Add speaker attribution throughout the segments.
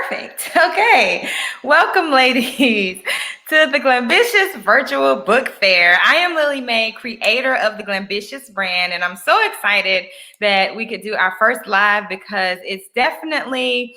Speaker 1: Perfect. Okay. Welcome, ladies, to the Glambitious Virtual Book Fair. I am Lily Mae, creator of the Glambitious brand, and I'm so excited that we could do our first live because it's definitely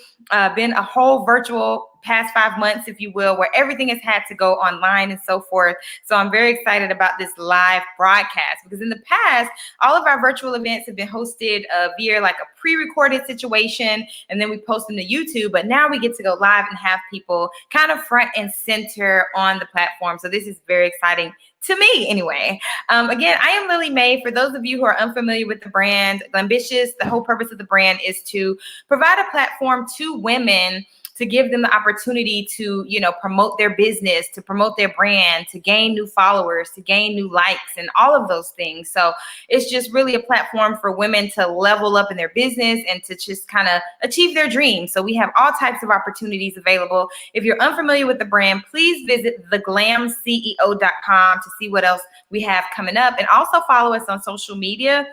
Speaker 1: been a whole virtual past 5 months, if you will, where everything has had to go online and so forth. So I'm very excited about this live broadcast because in the past, all of our virtual events have been hosted via like a pre-recorded situation, and then we post them to YouTube. But now we get to go live and have people kind of front and center on the platform. So this is very exciting to me anyway. Again, I am Lily Mae. For those of you who are unfamiliar with the brand, Glambitious, the whole purpose of the brand is to provide a platform to women to give them the opportunity to, promote their business, to promote their brand, to gain new followers, to gain new likes, and all of those things. So it's just really a platform for women to level up in their business and to just kind of achieve their dreams. So we have all types of opportunities available. If you're unfamiliar with the brand, please visit theglamceo.com to see what else we have coming up. And also follow us on social media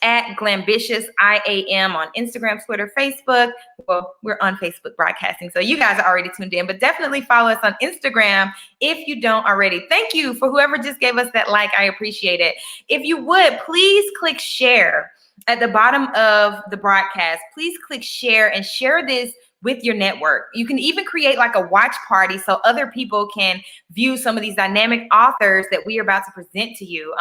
Speaker 1: at Glambitious IAM on Instagram, Twitter, Facebook. Well, we're on Facebook broadcasting, so you guys are already tuned in, but definitely follow us on Instagram if you don't already. Thank you for whoever just gave us that like. I appreciate it. If you would, please click share at the bottom of the broadcast. Please click share and share this with your network. You can even create like a watch party so other people can view some of these dynamic authors that we are about to present to you.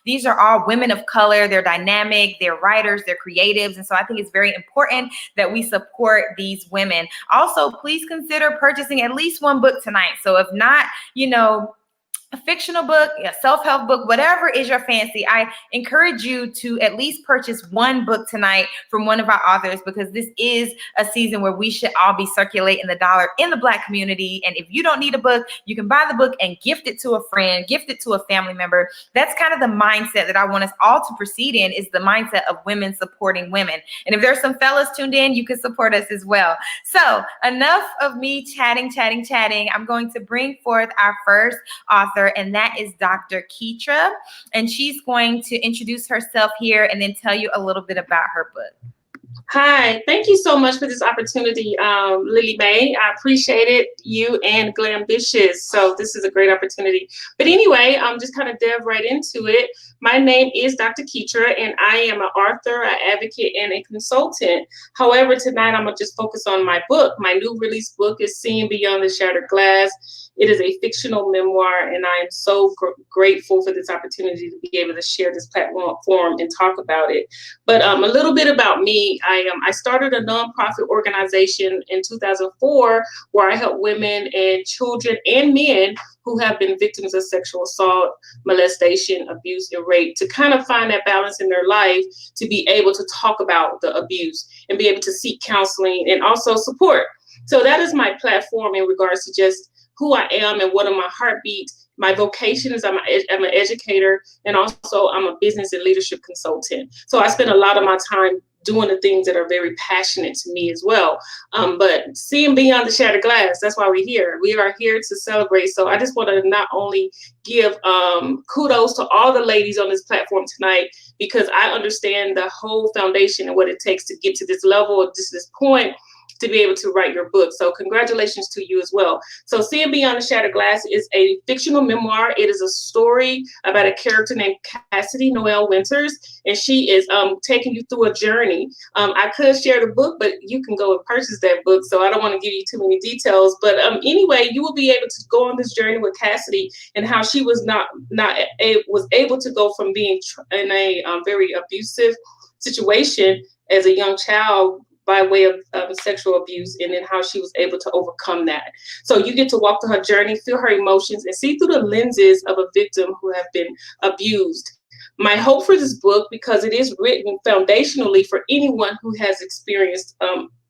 Speaker 1: These are all women of color. They're dynamic, they're writers, they're creatives. And so I think it's very important that we support these women. Also, please consider purchasing at least one book tonight. So if not, a fictional book, a self-help book, whatever is your fancy, I encourage you to at least purchase one book tonight from one of our authors, because this is a season where we should all be circulating the dollar in the Black community. And if you don't need a book, you can buy the book and gift it to a friend, gift it to a family member. That's kind of the mindset that I want us all to proceed in, is the mindset of women supporting women. And if there's some fellas tuned in, you can support us as well. So enough of me chatting. I'm going to bring forth our first author, and that is Dr. Keitra. And she's going to introduce herself here and then tell you a little bit about her book.
Speaker 2: Hi, thank you so much for this opportunity, Lily Mae. I appreciate it, you and Glambitious. So this is a great opportunity. But anyway, I'm just kind of dive right into it. My name is Dr. Keitra, and I am an author, an advocate, and a consultant. However, tonight I'm going to just focus on my book. My new release book is Seeing Beyond the Shattered Glass. It is a fictional memoir, and I am so grateful for this opportunity to be able to share this platform and talk about it. But a little bit about me. I started a nonprofit organization in 2004 where I help women and children and men who have been victims of sexual assault, molestation, abuse, and rape to kind of find that balance in their life to be able to talk about the abuse and be able to seek counseling and also support. So that is my platform in regards to just who I am and what are my heartbeat. My vocation is I'm an educator, and also I'm a business and leadership consultant. So I spend a lot of my time doing the things that are very passionate to me as well. But seeing beyond the shattered glass, that's why we're here. We are here to celebrate. So I just want to not only give kudos to all the ladies on this platform tonight, because I understand the whole foundation and what it takes to get to this level, or just this point, to be able to write your book. So congratulations to you as well. So Seeing Beyond the Shattered Glass is a fictional memoir. It is a story about a character named Cassidy Noel Winters, and she is taking you through a journey. I could share the book, but you can go and purchase that book, so I don't want to give you too many details. But anyway, you will be able to go on this journey with Cassidy and how she was was able to go from being in a very abusive situation as a young child by way of sexual abuse, and then how she was able to overcome that. So you get to walk through her journey, feel her emotions, and see through the lenses of a victim who have been abused. My hope for this book, because it is written foundationally for anyone who has experienced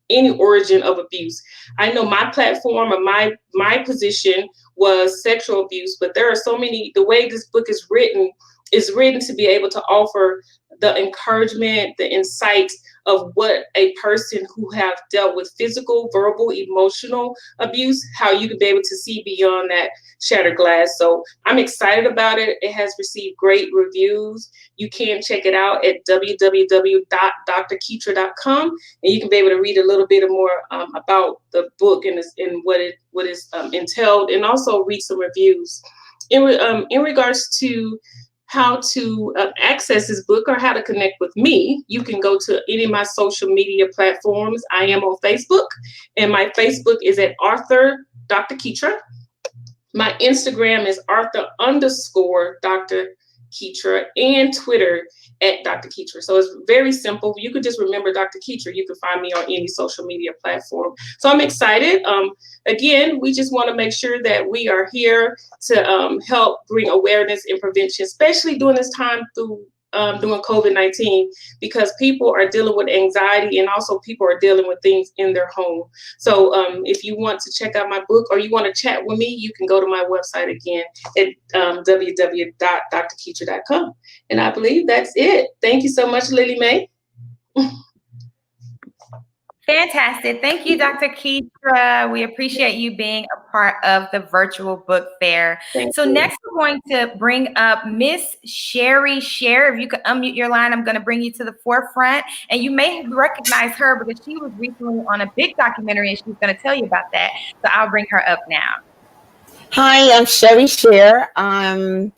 Speaker 2: any origin of abuse. I know my platform or my position was sexual abuse, but there are so many, the way this book is written to be able to offer the encouragement, the insight of what a person who have dealt with physical, verbal, emotional abuse, how you can be able to see beyond that shattered glass. So I'm excited about it. It has received great reviews. You can check it out at www.drkeitra.com, and you can be able to read a little bit more about the book and what is entailed, and also read some reviews. In regards to how to access this book or how to connect with me, you can go to any of my social media platforms. I am on Facebook, and my Facebook is at Arthur Dr. Keitra. My Instagram is Arthur_Dr. Keitra, and Twitter at Dr. Keitra. So it's very simple. You could just remember Dr. Keitra. You can find me on any social media platform. So I'm excited. Again, we just want to make sure that we are here to help bring awareness and prevention, especially during this time during COVID-19, because people are dealing with anxiety, and also people are dealing with things in their home. So if you want to check out my book or you want to chat with me, you can go to my website again at www.drkeitra.com. And I believe that's it. Thank you so much, Lily Mae.
Speaker 1: Fantastic. Thank you, Dr. Keitra. We appreciate you being a part of the virtual book fair. So next we're going to bring up Miss Sherry Share. If you could unmute your line, I'm going to bring you to the forefront. And you may recognize her because she was recently on a big documentary and she's going to tell you about that. So I'll bring her up now.
Speaker 3: Hi, I'm Sherry Share. I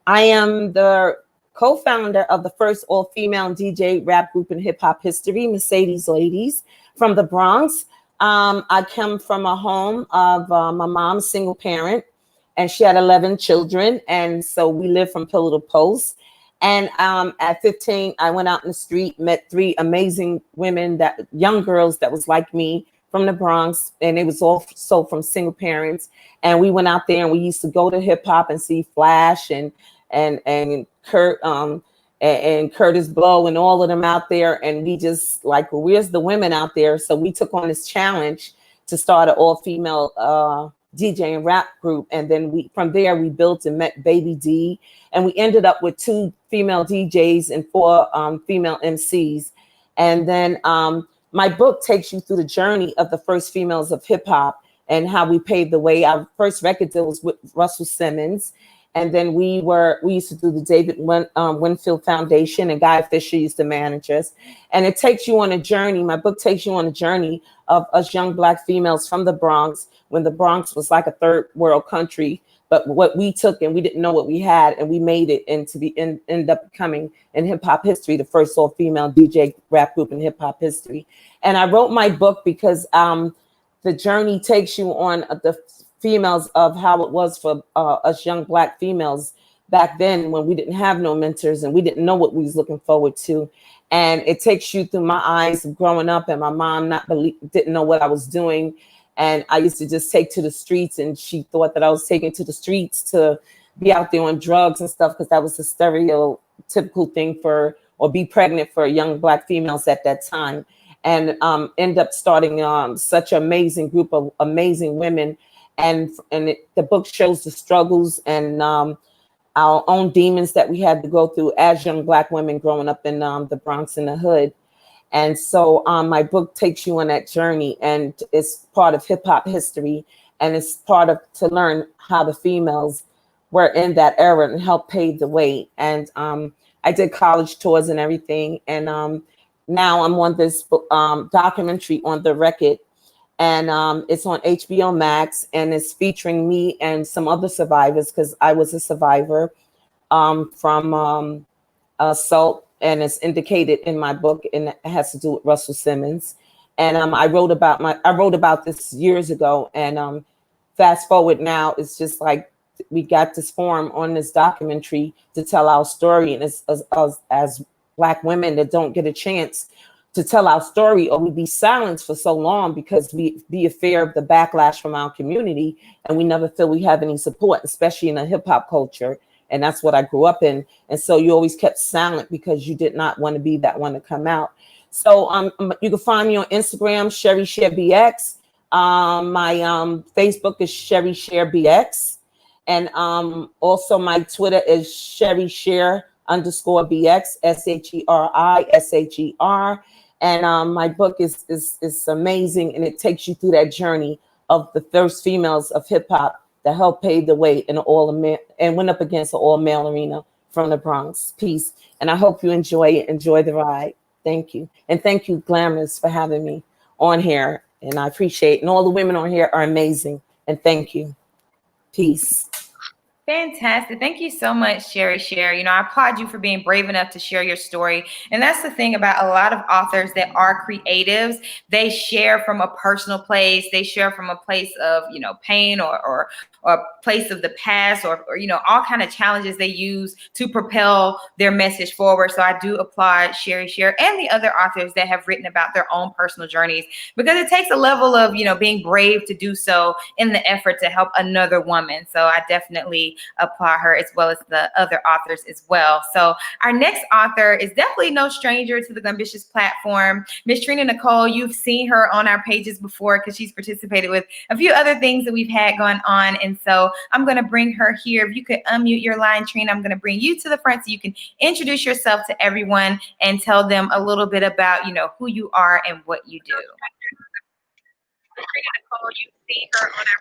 Speaker 3: am the co-founder of the first all-female DJ rap group in hip-hop history, Mercedes Ladies, from the Bronx. I come from a home of my mom's single parent, and she had 11 children, and so we lived from pillar to post. And at 15, I went out in the street, met 3 amazing women, young girls that was like me, from the Bronx, and it was also from single parents. And we went out there and we used to go to hip hop and see Flash and Kurt and Curtis Blow and all of them out there. And we just like, well, where's the women out there? So we took on this challenge to start an all-female DJ and rap group. And then from there we built and met Baby D, and we ended up with 2 female DJs and 4 female MCs. And then my book takes you through the journey of the first females of hip hop and how we paved the way. Our first record deal was with Russell Simmons. And then we used to do the David Winfield Foundation, and Guy Fisher used to manage us. And it takes you on a journey. My book takes you on a journey of us young Black females from the Bronx, when the Bronx was like a third world country. But what we took, and we didn't know what we had, and we made it end up becoming in hip hop history, the first all female DJ rap group in hip hop history. And I wrote my book because the journey takes you on the females of how it was for us young Black females back then, when we didn't have no mentors and we didn't know what we was looking forward to. And it takes you through my eyes of growing up, and my mom didn't know what I was doing. And I used to just take to the streets, and she thought that I was taking to the streets to be out there on drugs and stuff, because that was the stereotypical thing or be pregnant for young Black females at that time. And end up starting such an amazing group of amazing women. And the book shows the struggles and our own demons that we had to go through as young Black women growing up in the Bronx in the hood. And so my book takes you on that journey, and it's part of hip hop history, and it's part of to learn how the females were in that era and help pave the way. And I did college tours and everything. And now I'm on this documentary on the record, and it's on HBO Max, and it's featuring me and some other survivors, because I was a survivor from assault, and it's indicated in my book, and it has to do with Russell Simmons. And I wrote about this years ago, and fast forward now, it's just like we got this forum on this documentary to tell our story, and as Black women that don't get a chance to tell our story, or we be silenced for so long because we be a fear of the backlash from our community, and we never feel we have any support, especially in a hip hop culture. And that's what I grew up in. And so you always kept silent because you did not want to be that one to come out. So you can find me on Instagram, Sherry Share BX. My Facebook is Sherry Share BX. And also my Twitter is Sherry Share _BX, SHERI SHER. And my book is amazing, and it takes you through that journey of the first females of hip hop that helped pave the way in and went up against the all male arena from the Bronx. Peace. And I hope you enjoy the ride. Thank you. And thank you, Glamorous, for having me on here. And I appreciate it. And all the women on here are amazing. And thank you. Peace.
Speaker 1: Fantastic. Thank you so much, Sherry Share. You know, I applaud you for being brave enough to share your story. And that's the thing about a lot of authors that are creatives. They share from a personal place. They share from a place of, you know, pain or a place of the past or, you know, all kind of challenges they use to propel their message forward. So I do applaud Sherry Share and the other authors that have written about their own personal journeys, because it takes a level of, you know, being brave to do so in the effort to help another woman. So I definitely applaud her, as well as the other authors as well. So our next author is definitely no stranger to the Glambitious platform. Miss Trina Nicole, you've seen her on our pages before because she's participated with a few other things that we've had going on. And so I'm going to bring her here. If you could unmute your line, Trina, I'm going to bring you to the front so you can introduce yourself to everyone and tell them a little bit about, you know, who you are and what you do.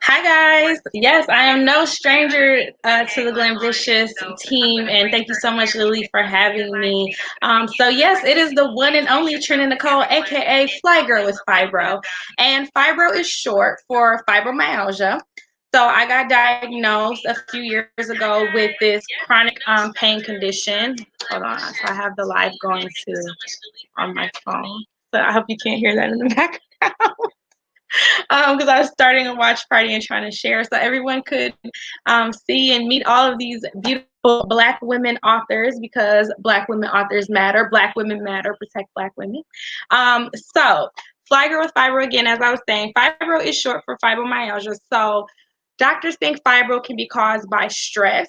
Speaker 4: Hi guys. Yes, I am no stranger to the Glambitious team, and thank you so much, Lily, for having me. So yes, it is the one and only Trina Nicole, aka Fly Girl with Fibro, and Fibro is short for fibromyalgia. So I got diagnosed a few years ago with this chronic pain condition. Hold on, so I have the live going too on my phone. So I hope you can't hear that in the background. Because I was starting a watch party and trying to share so everyone could see and meet all of these beautiful Black women authors, because Black women authors matter. Black women matter. Protect Black women. So Fly Girl with Fibro, again, as I was saying, fibro is short for fibromyalgia. So doctors think fibro can be caused by stress,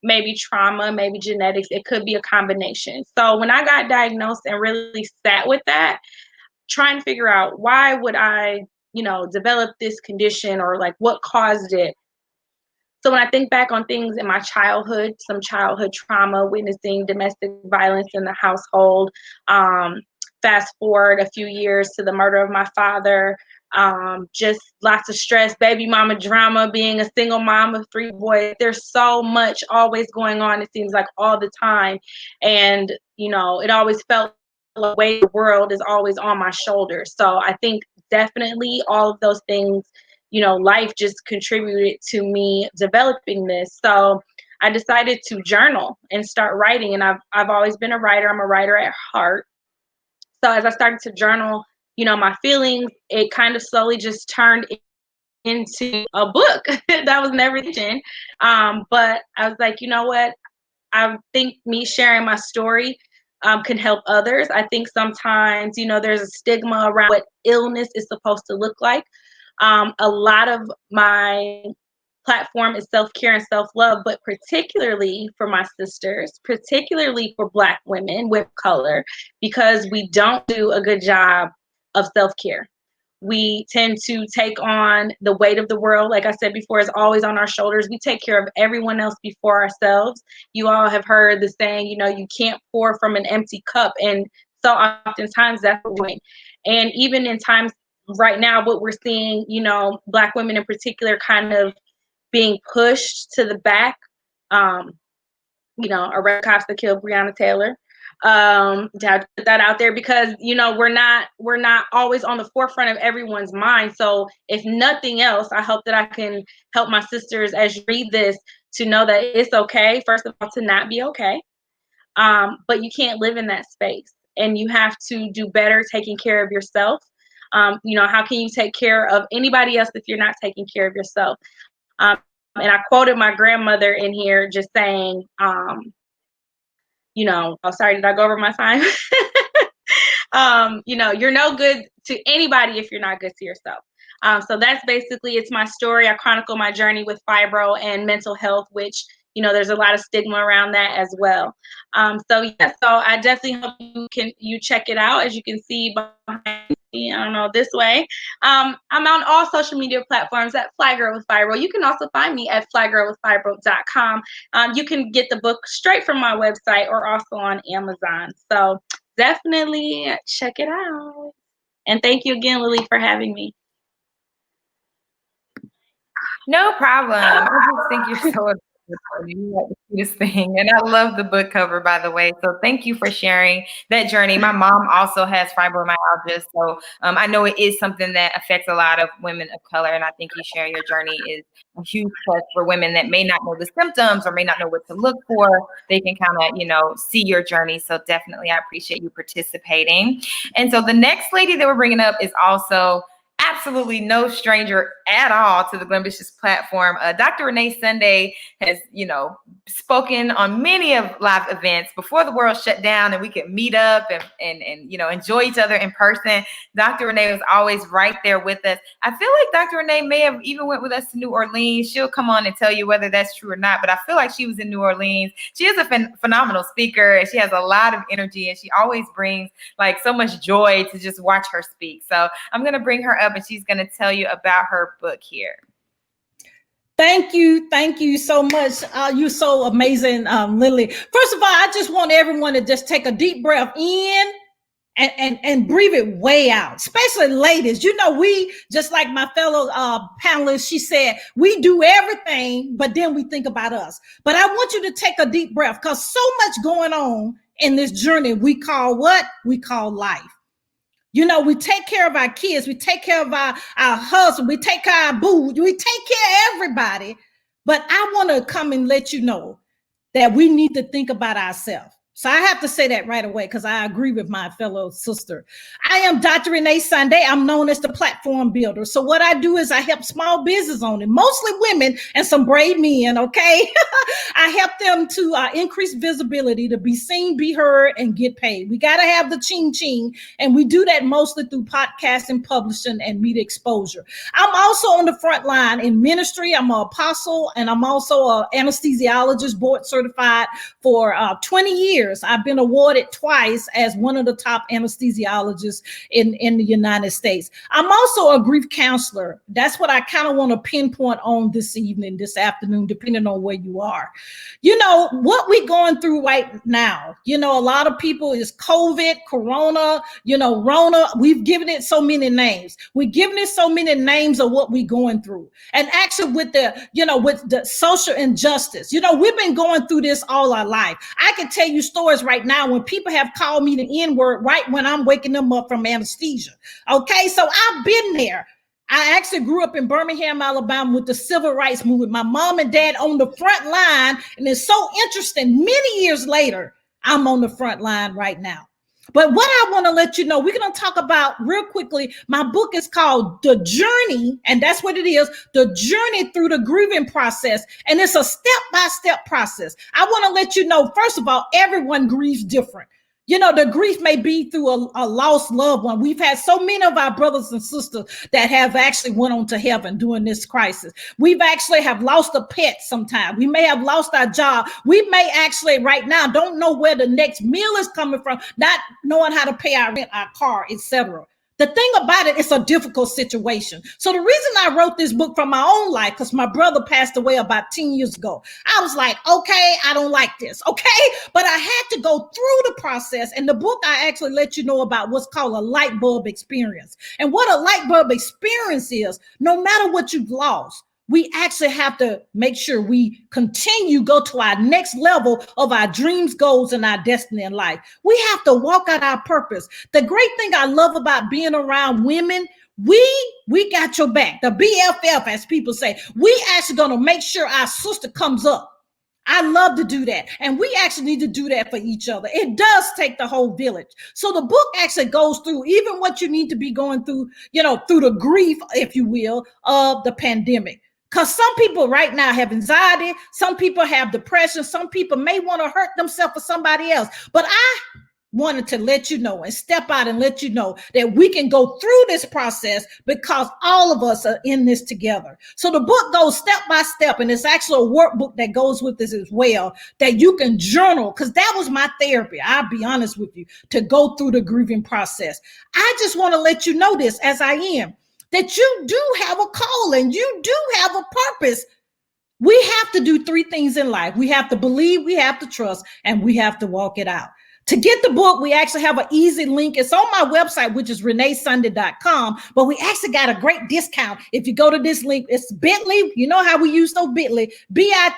Speaker 4: maybe trauma, maybe genetics. It could be a combination. So when I got diagnosed and really sat with that, trying to figure out why would I, you know, develop this condition, or like what caused it. So when I think back on things in my childhood, some childhood trauma, witnessing domestic violence in the household, fast forward a few years to the murder of my father, just lots of stress, baby mama drama, being a single mom of 3 boys. There's so much always going on, it seems like all the time. And, you know, it always felt like the weight of the world is always on my shoulders. So I think definitely all of those things, you know, life just contributed to me developing this. So I decided to journal and start writing. And I've always been a writer. I'm a writer at heart. So as I started to journal, you know, my feelings, it kind of slowly just turned into a book that was never written. But I was like, you know what? I think me sharing my story can help others. I think sometimes, you know, there's a stigma around what illness is supposed to look like. A lot of my platform is self-care and self-love, but particularly for my sisters, particularly for Black women with color, because we don't do a good job of self-care. We tend to take on the weight of the world. Like I said before, is always on our shoulders. We take care of everyone else before ourselves. You all have heard the saying, you know, you can't pour from an empty cup. And so oftentimes that's the point. And even in times right now, what we're seeing, you know, Black women in particular kind of being pushed to the back, you know, arrest cops that killed Breonna Taylor. To have to put that out there, because, you know, we're not always on the forefront of everyone's mind. So if nothing else, I hope that I can help my sisters as you read this to know that it's okay, first of all, to not be okay. But you can't live in that space, and you have to do better taking care of yourself. You know, how can you take care of anybody else if you're not taking care of yourself? And I quoted my grandmother in here just saying, you know, oh, sorry, did I go over my time? You know, you're no good to anybody if you're not good to yourself. So that's basically, it's my story. I chronicle my journey with fibro and mental health, which, you know, there's a lot of stigma around that as well. So yeah, so I definitely hope you check it out. As you can see behind me, I don't know, this way. I'm on all social media platforms at Fly Girl with Fibro. You can also find me at flygirlwithfibro.com. You can get the book straight from my website or also on Amazon. So definitely check it out. And thank you again, Lily, for having me.
Speaker 1: No problem. I just think you're so adorable. You like the cutest thing. And I love the book cover, by the way. So thank you for sharing that journey. My mom also has fibromyalgia. So I know it is something that affects a lot of women of color. And I think you sharing your journey is a huge plus for women that may not know the symptoms or may not know what to look for. They can kind of, see your journey. So definitely, I appreciate you participating. And so the next lady that we're bringing up is also absolutely no stranger at all to the Glambitious platform. Dr. Renee Sunday has, spoken on many of live events before the world shut down and we could meet up and enjoy each other in person. Dr. Renee was always right there with us. I feel like Dr. Renee may have even went with us to New Orleans. She'll come on and tell you whether that's true or not, but I feel like she was in New Orleans. She is a phenomenal speaker and she has a lot of energy and she always brings like so much joy to just watch her speak. So I'm going to bring her up and she's going to tell you about her book here.
Speaker 5: Thank you so much. You're so amazing, Lily. First of all, I just want everyone to just take a deep breath in and breathe it way out, especially ladies. We, just like my fellow panelists, she said, we do everything, but then we think about us. But I want you to take a deep breath because so much going on in this journey we call what? We call life. We take care of our kids, we take care of our husband, we take care of our boo, we take care of everybody. But I want to come and let you know that we need to think about ourselves. So I have to say that right away because I agree with my fellow sister. I am Dr. Renee Sunday. I'm known as the platform builder. So what I do is I help small business owners, mostly women and some brave men, okay? I help them to increase visibility, to be seen, be heard, and get paid. We got to have the ching-ching, and we do that mostly through podcasting, publishing, and media exposure. I'm also on the front line in ministry. I'm an apostle, and I'm also an anesthesiologist, board certified for 20 years. I've been awarded twice as one of the top anesthesiologists in the United States. I'm also a grief counselor. That's what I kind of want to pinpoint on this afternoon, depending on where you are. What we're going through right now, a lot of people is COVID, Corona, Rona. We've given it so many names. We're giving it so many names of what we're going through. And actually with the social injustice, we've been going through this all our life. I can tell you stories right now when people have called me the N-word right when I'm waking them up from anesthesia. Okay, so I've been there. I actually grew up in Birmingham, Alabama with the civil rights movement. My mom and dad on the front line. And it's so interesting. Many years later, I'm on the front line right now. But what I want to let you know, we're going to talk about real quickly. My book is called The Journey, and that's what it is, The Journey Through the Grieving Process. And it's a step-by-step process. I want to let you know, first of all, everyone grieves different. The grief may be through a lost loved one. We've had so many of our brothers and sisters that have actually went on to heaven during this crisis. We've actually have lost a pet sometime. We may have lost our job. We may actually right now don't know where the next meal is coming from, not knowing how to pay our rent, our car, etc. The thing about it, it's a difficult situation. So the reason I wrote this book from my own life, because my brother passed away about 10 years ago, I was like, okay, I don't like this, okay? But I had to go through the process. And the book, I actually let you know about what's called a light bulb experience. And what a light bulb experience is, no matter what you've lost, we actually have to make sure we go to our next level of our dreams, goals, and our destiny in life. We have to walk out our purpose. The great thing I love about being around women, we got your back. The BFF, as people say, we actually gonna make sure our sister comes up. I love to do that. And we actually need to do that for each other. It does take the whole village. So the book actually goes through even what you need to be going through, through the grief, if you will, of the pandemic. Because some people right now have anxiety. Some people have depression. Some people may want to hurt themselves or somebody else. But I wanted to let you know and step out and let you know that we can go through this process because all of us are in this together. So the book goes step by step, and it's actually a workbook that goes with this as well, that you can journal, because that was my therapy, I'll be honest with you, to go through the grieving process. I just want to let you know this as I am, that you do have a calling, you do have a purpose. We have to do three things in life. We have to believe, we have to trust, and we have to walk it out. To get the book, we actually have an easy link. It's on my website, which is reneesunday.com, but we actually got a great discount. If you go to this link, it's bit.ly. You know how we use those bit.ly, bit.ly/grief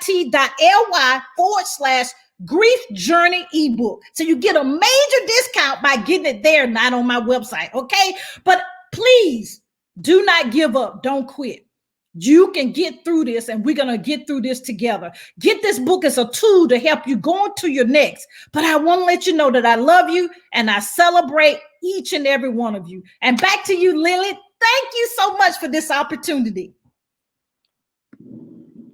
Speaker 5: journey ebook. So you get a major discount by getting it there, not on my website. Okay. But please do not give up. Don't quit. You can get through this, and we're going to get through this together. Get this book as a tool to help you go on to your next. But I want to let you know that I love you and I celebrate each and every one of you. And back to you, Lily. Thank you so much for this opportunity.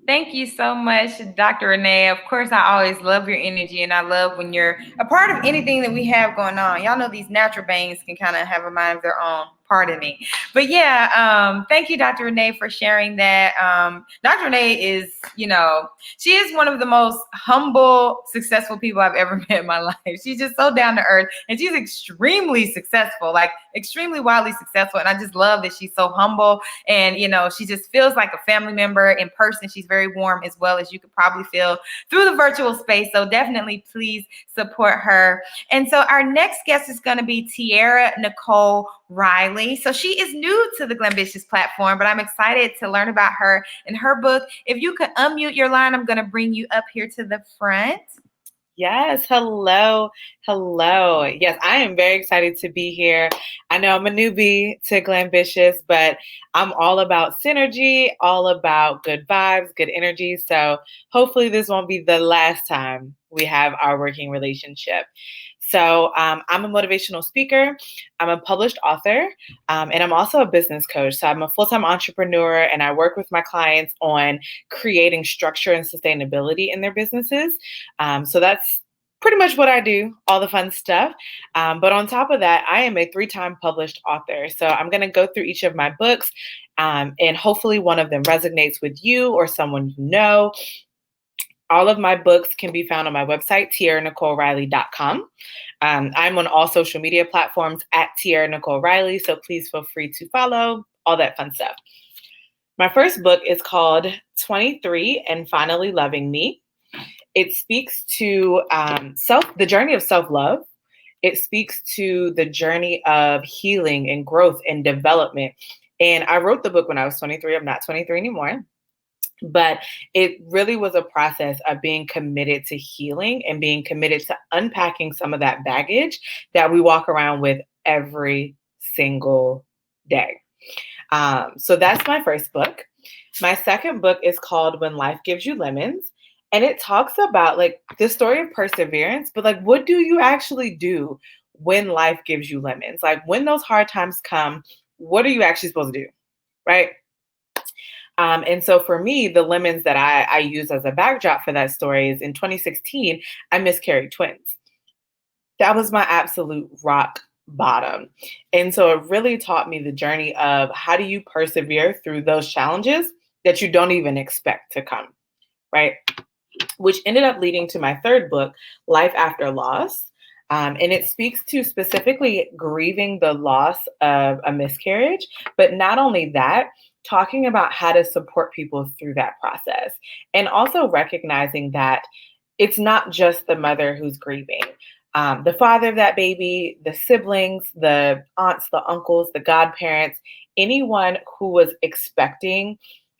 Speaker 1: Thank you so much, Dr. Renee. Of course, I always love your energy, and I love when you're a part of anything that we have going on. Y'all know these natural beings can kind of have a mind of their own. Pardon me. But yeah, thank you, Dr. Renee, for sharing that. Dr. Renee is, she is one of the most humble, successful people I've ever met in my life. She's just so down to earth, and she's extremely successful, like extremely wildly successful. And I just love that she's so humble, and, she just feels like a family member in person. She's very warm, as well as you could probably feel through the virtual space. So definitely please support her. And so our next guest is going to be Tiara Nicole Riley. So she is new to the Glambitious platform, but I'm excited to learn about her and her book. If you could unmute your line, I'm going to bring you up here to the front.
Speaker 6: Yes. Hello. Hello. Yes, I am very excited to be here. I know I'm a newbie to Glambitious, but I'm all about synergy, all about good vibes, good energy. So hopefully this won't be the last time we have our working relationship. So I'm a motivational speaker. I'm a published author, and I'm also a business coach. So I'm a full-time entrepreneur, and I work with my clients on creating structure and sustainability in their businesses. So that's pretty much what I do, all the fun stuff. But on top of that, I am a 3-time published author. So I'm going to go through each of my books, and hopefully one of them resonates with you or someone you know. All of my books can be found on my website, tiaranicoleriley.com. I'm on all social media platforms at Tiara Nicole Riley, so please feel free to follow, all that fun stuff. My first book is called 23 and Finally Loving Me. It speaks to the journey of self-love. It speaks to the journey of healing and growth and development. And I wrote the book when I was 23. I'm not 23 anymore. But it really was a process of being committed to healing and being committed to unpacking some of that baggage that we walk around with every single day. So that's my first book. My second book is called When Life Gives You Lemons. And it talks about the story of perseverance, but what do you actually do when life gives you lemons? When those hard times come, what are you actually supposed to do? Right? And so for me, the lemons that I use as a backdrop for that story is in 2016, I miscarried twins. That was my absolute rock bottom. And so it really taught me the journey of how do you persevere through those challenges that you don't even expect to come, right? Which ended up leading to my third book, Life After Loss. And it speaks to specifically grieving the loss of a miscarriage, but not only that, talking about how to support people through that process, and also recognizing that it's not just the mother who's grieving. The father of that baby, the siblings, the aunts, the uncles, the godparents, anyone who was expecting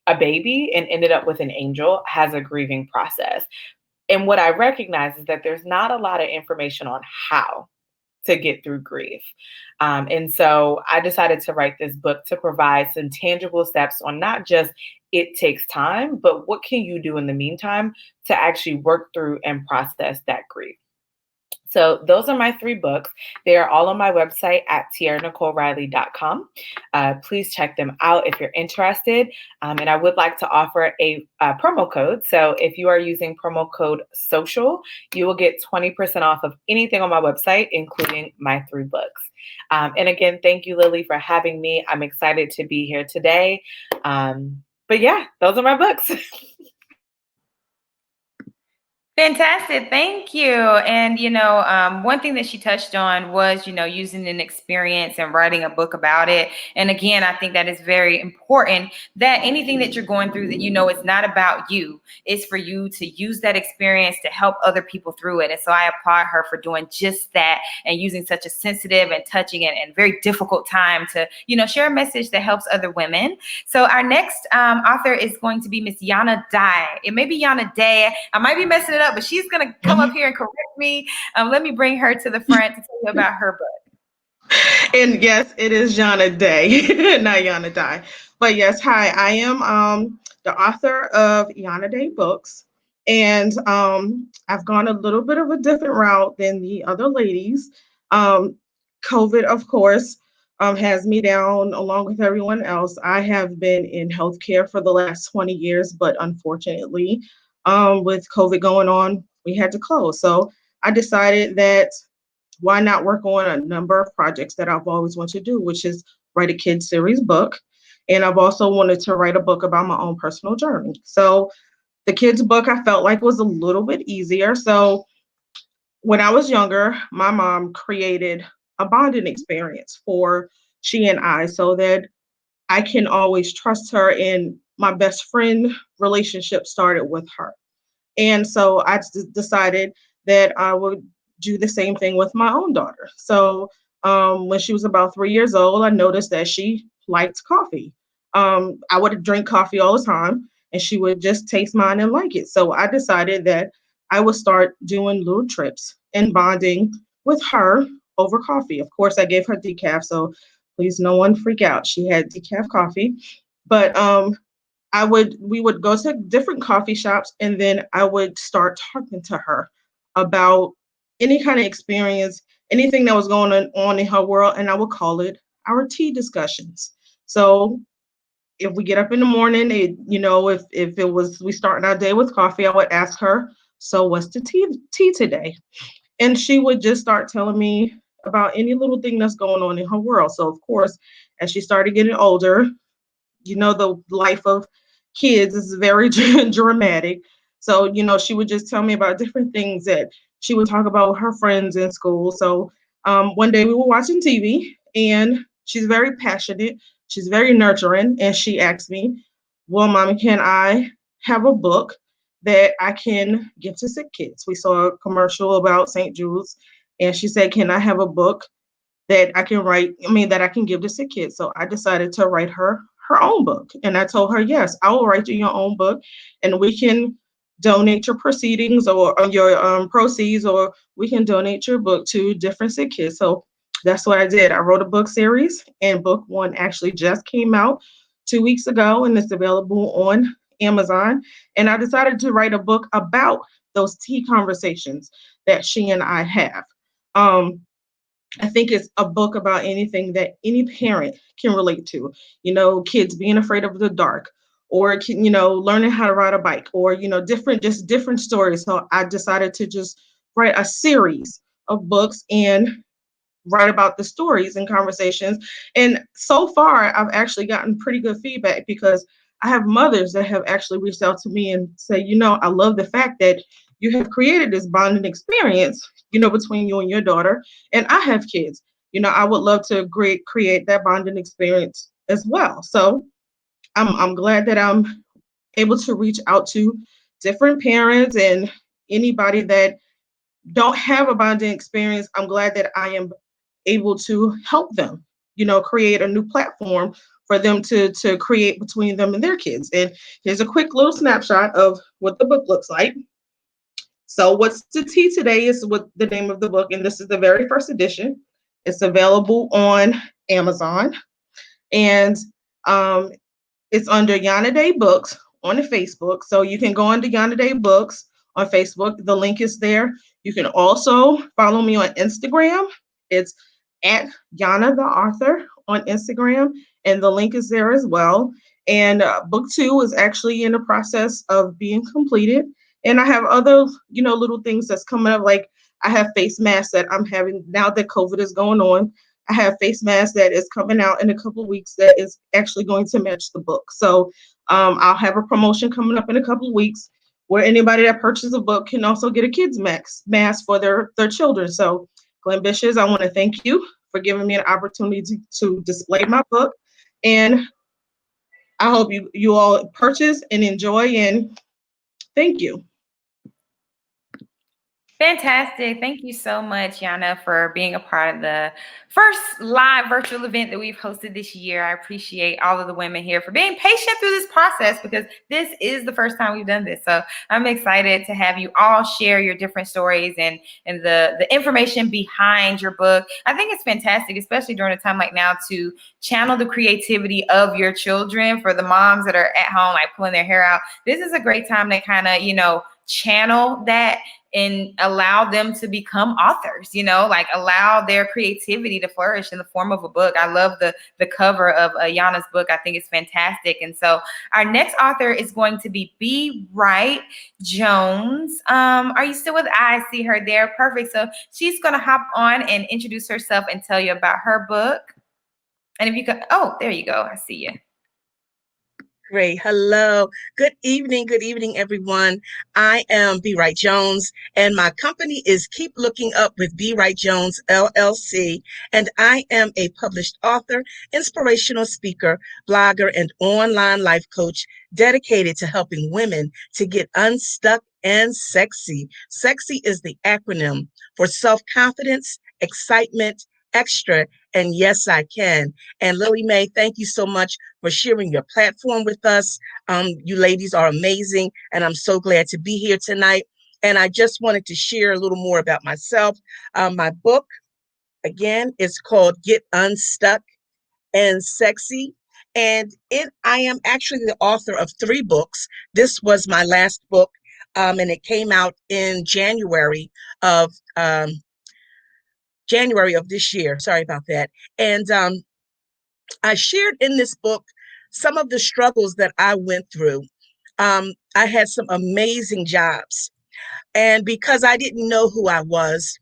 Speaker 6: a baby and ended up with an angel has a grieving process. And what I recognize is that there's not a lot of information on how to get through grief. And so I decided to write this book to provide some tangible steps on not just it takes time, but what can you do in the meantime to actually work through and process that grief. So those are my 3 books. They are all on my website at tiaranicoleriley.com. Please check them out if you're interested. And I would like to offer a promo code. So if you are using promo code SOCIAL, you will get 20% off of anything on my website, including my 3 books. And again, thank you, Lily, for having me. I'm excited to be here today. But yeah, those are my books.
Speaker 1: Fantastic. Thank you. And, one thing that she touched on was, using an experience and writing a book about it. And again, I think that is very important that anything that you're going through, that, it's not about you. It's for you to use that experience to help other people through it. And so I applaud her for doing just that and using such a sensitive and touching and very difficult time to, share a message that helps other women. So our next author is going to be Miss Yana Dye. It may be Yana Day. I might be messing it up, but she's going to come up here and correct me. Let me bring her to the front to tell you about her book.
Speaker 7: And yes, it is Yana Day, not Yana Dye. But yes, hi, I am the author of Yana Day books. And I've gone a little bit of a different route than the other ladies. COVID, of course, has me down along with everyone else. I have been in healthcare for the last 20 years, but unfortunately, with COVID going on, we had to close. So I decided that why not work on a number of projects that I've always wanted to do, which is write a kids series book. And I've also wanted to write a book about my own personal journey. So the kids book I felt like was a little bit easier. So when I was younger, my mom created a bonding experience for she and I so that I can always trust her, and my best friend relationship started with her. And so I decided that I would do the same thing with my own daughter. So when she was about 3 years old, I noticed that she liked coffee. I would drink coffee all the time, and she would just taste mine and like it. So I decided that I would start doing little trips and bonding with her over coffee. Of course, I gave her decaf, so please no one freak out. She had decaf coffee. But we would go to different coffee shops, and then I would start talking to her about any kind of experience, anything that was going on in her world, and I would call it our tea discussions. So if we get up in the morning, if it was we starting our day with coffee, I would ask her, so what's the tea today? And she would just start telling me about any little thing that's going on in her world. So of course, as she started getting older, the life of kids is very dramatic. So, she would just tell me about different things that she would talk about with her friends in school. So, one day we were watching TV, and she's very passionate. She's very nurturing. And she asked me, well, Mommy, can I have a book that I can give to sick kids? We saw a commercial about St. Jude's, and she said, can I have a book that I can that I can give to sick kids? So I decided to write her own book. And I told her, yes, I will write you your own book, and we can donate your proceedings or your proceeds, or we can donate your book to different sick kids. So that's what I did. I wrote a book series, and book one actually just came out 2 weeks ago, and it's available on Amazon. And I decided to write a book about those tea conversations that she and I have. I think it's a book about anything that any parent can relate to. Kids being afraid of the dark, or learning how to ride a bike, or different stories. So I decided to just write a series of books and write about the stories and conversations. And so far, I've actually gotten pretty good feedback, because I have mothers that have actually reached out to me and say, I love the fact that you have created this bonding experience, between you and your daughter. And I have kids. I would love to create that bonding experience as well. So I'm glad that I'm able to reach out to different parents and anybody that don't have a bonding experience. I'm glad that I am able to help them, create a new platform for them to create between them and their kids. And here's a quick little snapshot of what the book looks like. So What's the Tea Today is what the name of the book, and this is the very first edition. It's available on Amazon, and um, it's under Yana Day Books on the Facebook. So you can go under Yana Day Books on Facebook. The link is there. You can also follow me on Instagram. It's at Yana the Author on Instagram, and the link is there as well. And book two is actually in the process of being completed. And I have other, little things that's coming up. Like I have face masks that I'm having now that COVID is going on. I have face masks that is coming out in a couple of weeks that is actually going to match the book. So I'll have a promotion coming up in a couple of weeks where anybody that purchases a book can also get a kids mask for their children. So Glambitious, I want to thank you for giving me an opportunity to display my book. And I hope you all purchase and enjoy, and thank you.
Speaker 1: Fantastic. Thank you so much, Yana, for being a part of the first live virtual event that we've hosted this year. I appreciate all of the women here for being patient through this process, because this is the first time we've done this. So I'm excited to have you all share your different stories and the information behind your book. I think it's fantastic, especially during a time like now, to channel the creativity of your children. For the moms that are at home, like pulling their hair out, this is a great time to kind of, channel that and allow them to become authors, like allow their creativity to flourish in the form of a book. I love the cover of Yana's book. I think it's fantastic. And so our next author is going to be B. Wright Jones. Are you still with I see her there? Perfect. So she's going to hop on and introduce herself and tell you about her book. And if you could, oh, there you go. I see you.
Speaker 8: Great. Hello. Good evening, everyone. I am B. Wright Jones, and my company is Keep Looking Up with B. Wright Jones, LLC, and I am a published author, inspirational speaker, blogger, and online life coach dedicated to helping women to get unstuck and sexy. Sexy is the acronym for self-confidence, excitement, extra, and yes, I can. And Lily Mae, thank you so much for sharing your platform with us. You ladies are amazing, and I'm so glad to be here tonight. And I just wanted to share a little more about myself. My book, again, is called Get Unstuck and Sexy. And I am actually the author of 3 books. This was my last book, and it came out in January of this year. Sorry about that. And I shared in this book some of the struggles that I went through. I had some amazing jobs. And because I didn't know who I was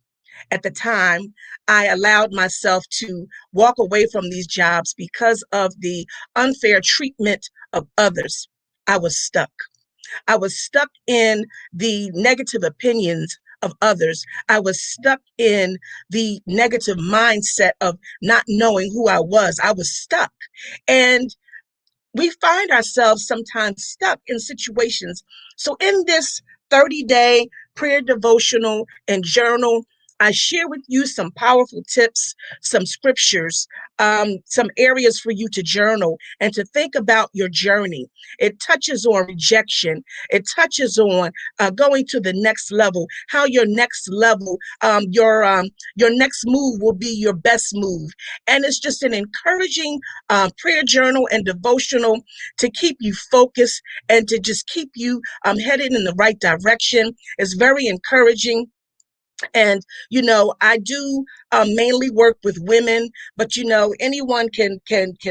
Speaker 8: at the time, I allowed myself to walk away from these jobs because of the unfair treatment of others. I was stuck. I was stuck in the negative opinions of others. I was stuck in the negative mindset of not knowing who I was. I was stuck. And we find ourselves sometimes stuck in situations. So in this 30-day prayer devotional and journal, I share with you some powerful tips, some scriptures, some areas for you to journal and to think about your journey. It touches on rejection. It touches on going to the next level, how your next level, your next move will be your best move. And it's just an encouraging prayer journal and devotional to keep you focused and to just keep you headed in the right direction. It's very encouraging. And, I do mainly work with women, but, anyone can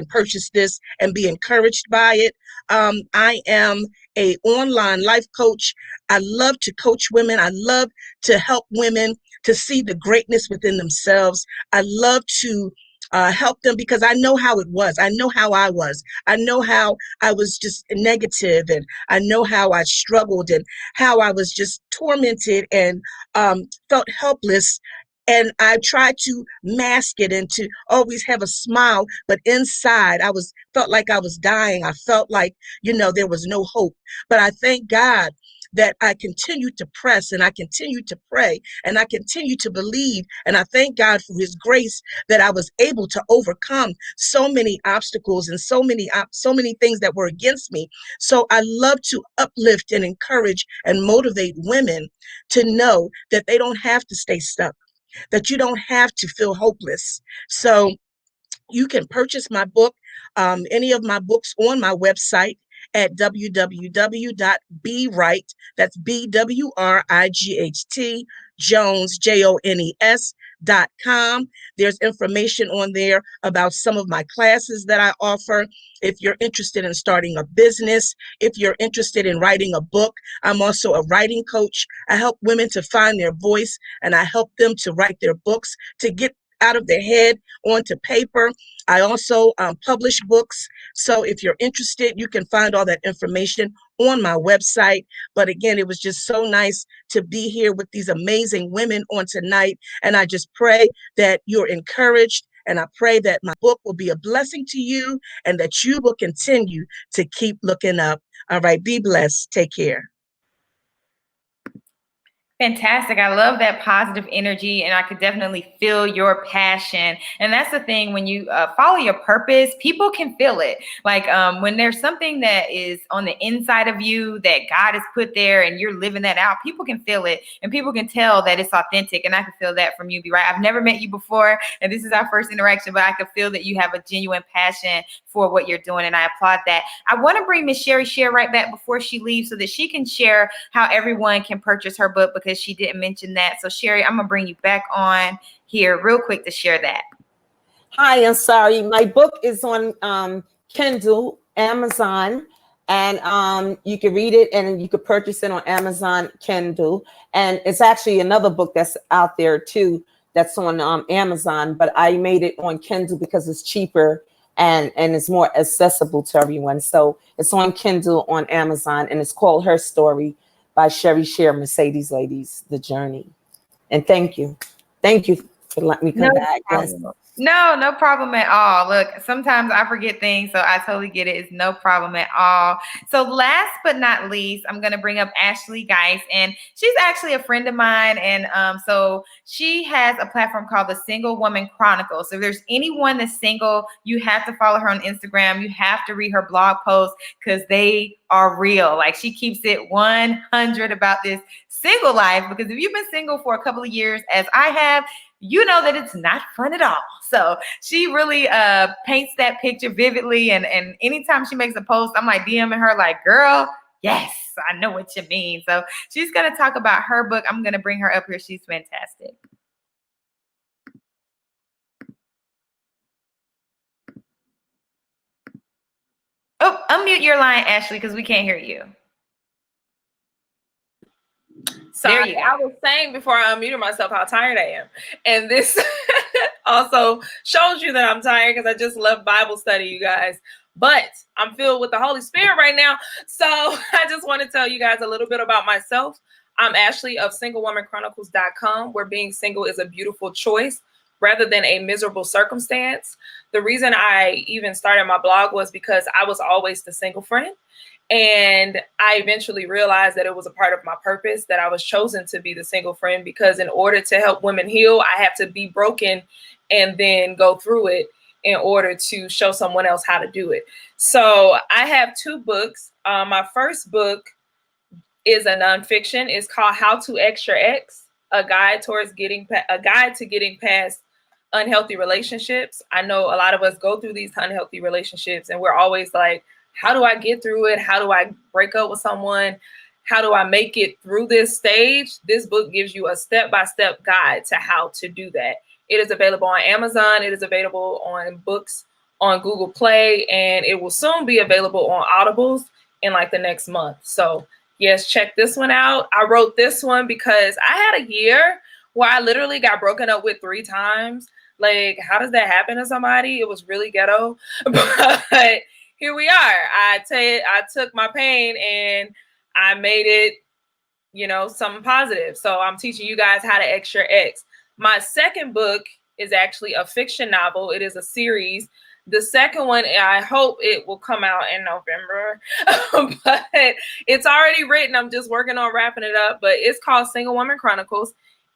Speaker 8: purchase this and be encouraged by it. I am a online life coach. I love to coach women. I love to help women to see the greatness within themselves. I love to help them because I know how it was. I know how I was. I know how I was just negative, and I know how I struggled and how I was just tormented and felt helpless. And I tried to mask it and to always have a smile, but inside felt like I was dying. I felt like, there was no hope. But I thank God that I continued to press and I continued to pray and I continued to believe. And I thank God for his grace that I was able to overcome so many obstacles and so many things that were against me. So I love to uplift and encourage and motivate women to know that they don't have to stay stuck, that you don't have to feel hopeless. So you can purchase my book, any of my books on my website at www.bwright, that's BWRIGHT, Jones, JONES.com. There's information on there about some of my classes that I offer. If you're interested in starting a business, if you're interested in writing a book, I'm also a writing coach. I help women to find their voice and I help them to write their books, to get out of their head onto paper. I also publish books. So if you're interested, you can find all that information on my website. But again, it was just so nice to be here with these amazing women on tonight. And I just pray that you're encouraged. And I pray that my book will be a blessing to you and that you will continue to keep looking up. All right. Be blessed. Take care.
Speaker 1: Fantastic. I love that positive energy, and I could definitely feel your passion. And that's the thing, when you follow your purpose, people can feel it. Like when there's something that is on the inside of you that God has put there and you're living that out, people can feel it and people can tell that it's authentic. And I can feel that from you, B. Right? I've never met you before, and this is our first interaction, but I can feel that you have a genuine passion for what you're doing, and I applaud that. I want to bring Miss Sherry Share right back before she leaves so that she can share how everyone can purchase her book, because she didn't mention that. So Sherry, I'm gonna bring you back on here real quick to share that.
Speaker 3: Hi, I'm sorry. My book is on Kindle, Amazon, and you can read it and you can purchase it on Amazon Kindle. And it's actually another book that's out there too that's on Amazon, but I made it on Kindle because it's cheaper and it's more accessible to everyone. So it's on Kindle on Amazon, and it's called Her Story by Sherry Share, Mercedes Ladies, The Journey. And thank you. Thank you for letting me come back. Yes.
Speaker 1: No problem at all. Look, sometimes I forget things, so I totally get it. It's no problem at all. So last but not least, I'm going to bring up Ashley Geis, and she's actually a friend of mine. And so she has a platform called the Single Woman Chronicle. So if there's anyone that's single, you have to follow her on Instagram. You have to read her blog posts because they are real. Like, she keeps it 100 about this single life, because if you've been single for a couple of years, as I have, you know that it's not fun at all. So she really paints that picture vividly. And anytime she makes a post, I'm like DMing her like, girl, yes, I know what you mean. So she's going to talk about her book. I'm going to bring her up here. She's fantastic. Oh, unmute your line, Ashley, because we can't hear you.
Speaker 9: Sorry, I was saying before I unmuted myself how tired I am. And this also shows you that I'm tired because I just love Bible study, you guys. But I'm filled with the Holy Spirit right now. So I just want to tell you guys a little bit about myself. I'm Ashley of SingleWomanChronicles.com, where being single is a beautiful choice rather than a miserable circumstance. The reason I even started my blog was because I was always the single friend. And I eventually realized that it was a part of my purpose, that I was chosen to be the single friend, because in order to help women heal, I have to be broken and then go through it in order to show someone else how to do it. So I have 2 books. My first book is a nonfiction. It's called How to X Your Ex, a guide to getting past unhealthy relationships. I know a lot of us go through these unhealthy relationships and we're always like, how do I get through it? How do I break up with someone? How do I make it through this stage? This book gives you a step-by-step guide to how to do that. It is available on Amazon. It is available on books on Google Play, and it will soon be available on Audibles in like the next month. So yes, check this one out. I wrote this one because I had a year where I literally got broken up with 3 times. Like, how does that happen to somebody? It was really ghetto, but here we are. I took my pain and I made it, something positive. So I'm teaching you guys how to X your ex. My second book is actually a fiction novel. It is a series. The second one, I hope it will come out in November, but it's already written. I'm just working on wrapping it up, but it's called Single Woman Chronicles,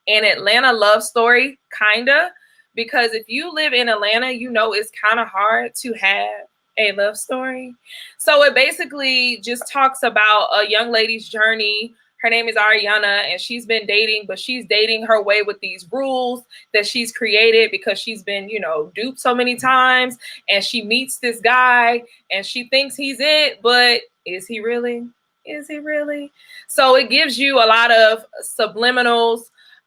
Speaker 9: an Atlanta love story, kinda, because if you live in Atlanta, it's kind of hard to have a love story. So it basically just talks about a young lady's journey. Her name is Ariana, and she's been dating, but she's dating her way with these rules that she's created because she's been, duped so many times. And she meets this guy and she thinks he's it, but is he really? Is he really? So it gives you a lot of subliminals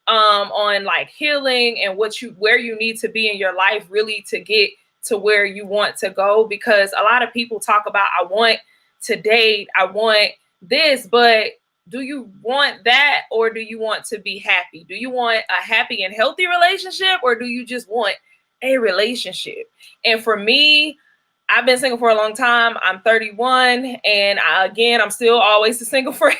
Speaker 9: on like healing and where you need to be in your life really to get to where you want to go, because a lot of people talk about, I want to date, I want this, but do you want that, or do you want to be happy? Do you want a happy and healthy relationship, or do you just want a relationship? And for me, I've been single for a long time. I'm 31, and I'm still always a single friend,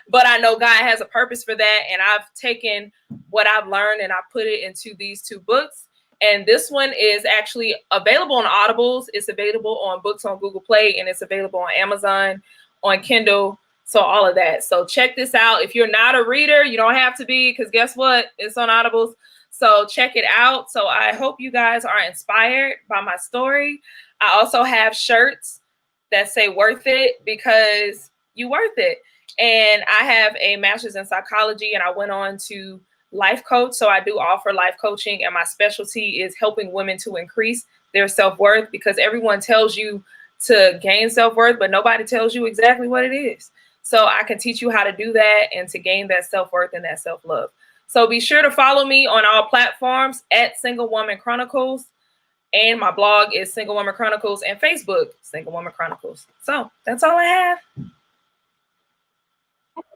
Speaker 9: but I know God has a purpose for that. And I've taken what I've learned and I put it into these 2 books. And this one is actually available on Audibles. It's available on Books on Google Play, and it's available on Amazon, on Kindle. So all of that. So check this out. If you're not a reader, you don't have to be, because guess what? It's on Audibles. So check it out. So I hope you guys are inspired by my story. I also have shirts that say worth it, because you worth it. And I have a master's in psychology, and I went on to life coach. So I do offer life coaching, and my specialty is helping women to increase their self-worth, because everyone tells you to gain self-worth, but nobody tells you exactly what it is. So I can teach you how to do that and to gain that self-worth and that self-love. So be sure to follow me on all platforms at Single Woman Chronicles. And my blog is Single Woman Chronicles, and Facebook, Single Woman Chronicles. So that's all I have.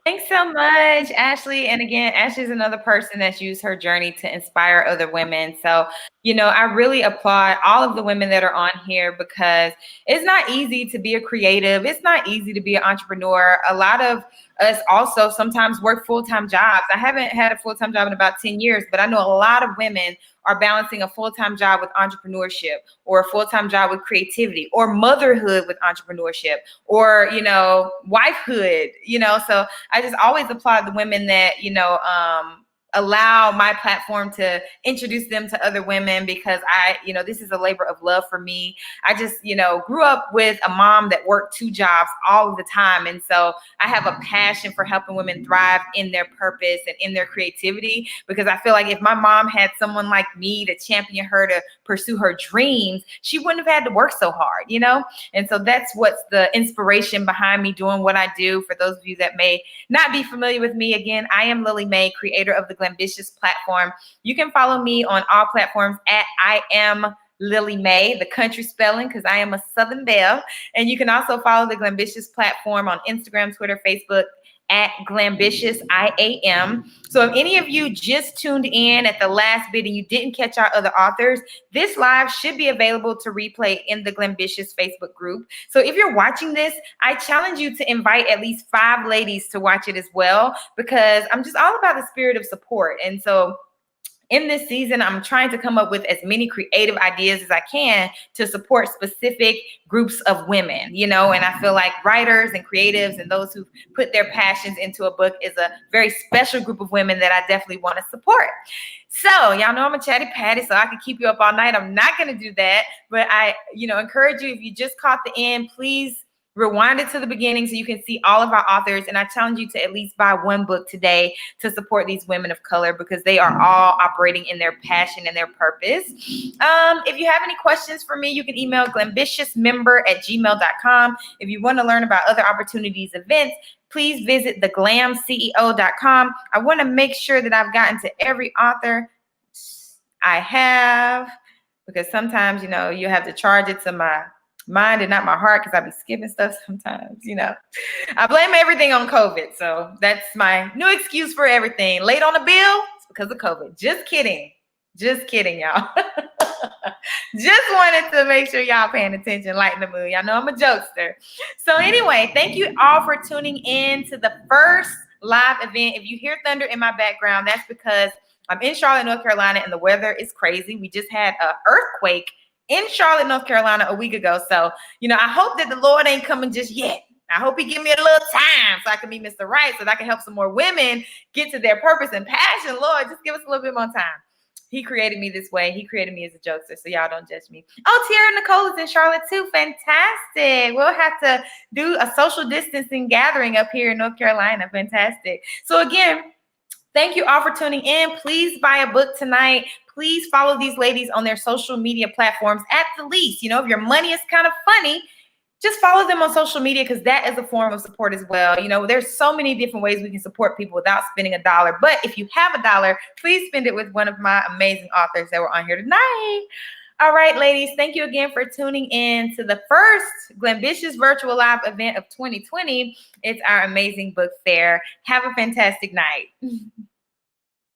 Speaker 1: Thanks so much, Ashley. And again, Ashley's another person that's used her journey to inspire other women. So, I really applaud all of the women that are on here, because it's not easy to be a creative. It's not easy to be an entrepreneur. A lot of us also sometimes work full-time jobs. I haven't had a full-time job in about 10 years, but I know a lot of women are balancing a full-time job with entrepreneurship, or a full-time job with creativity, or motherhood with entrepreneurship, or, wifehood, so I just always applaud the women that, allow my platform to introduce them to other women, because this is a labor of love for me. I just, grew up with a mom that worked 2 jobs all of the time. And so I have a passion for helping women thrive in their purpose and in their creativity, because I feel like if my mom had someone like me to champion her to pursue her dreams, she wouldn't have had to work so hard, And so that's what's the inspiration behind me doing what I do. For those of you that may not be familiar with me, again, I am Lily Mae, creator of the Glambitious platform. You can follow me on all platforms at I am Lily Mae, the country spelling, because I am a Southern belle. And you can also follow the Glambitious platform on Instagram, Twitter, Facebook at Glambitious IAM. So if any of you just tuned in at the last bit and you didn't catch our other authors, this live should be available to replay in the Glambitious Facebook group. So if you're watching this, I challenge you to invite at least 5 ladies to watch it as well, because I'm just all about the spirit of support. And so in this season, I'm trying to come up with as many creative ideas as I can to support specific groups of women, and I feel like writers and creatives and those who put their passions into a book is a very special group of women that I definitely want to support. So y'all know I'm a chatty patty, so I can keep you up all night. I'm not going to do that, but I, encourage you, if you just caught the end, please rewind it to the beginning so you can see all of our authors. And I challenge you to at least buy 1 book today to support these women of color, because they are all operating in their passion and their purpose. If you have any questions for me, you can email glambitiousmember@gmail.com. If you want to learn about other opportunities, events, please visit theglamceo.com. I want to make sure that I've gotten to every author. I have, because sometimes, you have to charge it to my mind and not my heart, because I be skipping stuff sometimes, I blame everything on COVID. So that's my new excuse for everything. Late on the bill, it's because of COVID. Just kidding, y'all. Just wanted to make sure y'all paying attention, lighten the mood. Y'all know I'm a jokester. So anyway, thank you all for tuning in to the first live event. If you hear thunder in my background, that's because I'm in Charlotte, North Carolina, and the weather is crazy. We just had an earthquake in Charlotte, North Carolina a week ago. So, I hope that the Lord ain't coming just yet. I hope he give me a little time so I can be Mr. Right, so that I can help some more women get to their purpose and passion. Lord, just give us a little bit more time. He created me this way. He created me as a jokester, so y'all don't judge me. Oh, Tiara Nicole is in Charlotte too. Fantastic. We'll have to do a social distancing gathering up here in North Carolina. Fantastic. So again, thank you all for tuning in. Please buy a book tonight. Please follow these ladies on their social media platforms at the least. If your money is kind of funny, just follow them on social media, because that is a form of support as well. There's so many different ways we can support people without spending $1. But if you have $1, please spend it with one of my amazing authors that were on here tonight. All right, ladies, thank you again for tuning in to the first Glambitious Virtual Live event of 2020. It's our amazing book fair. Have a fantastic night.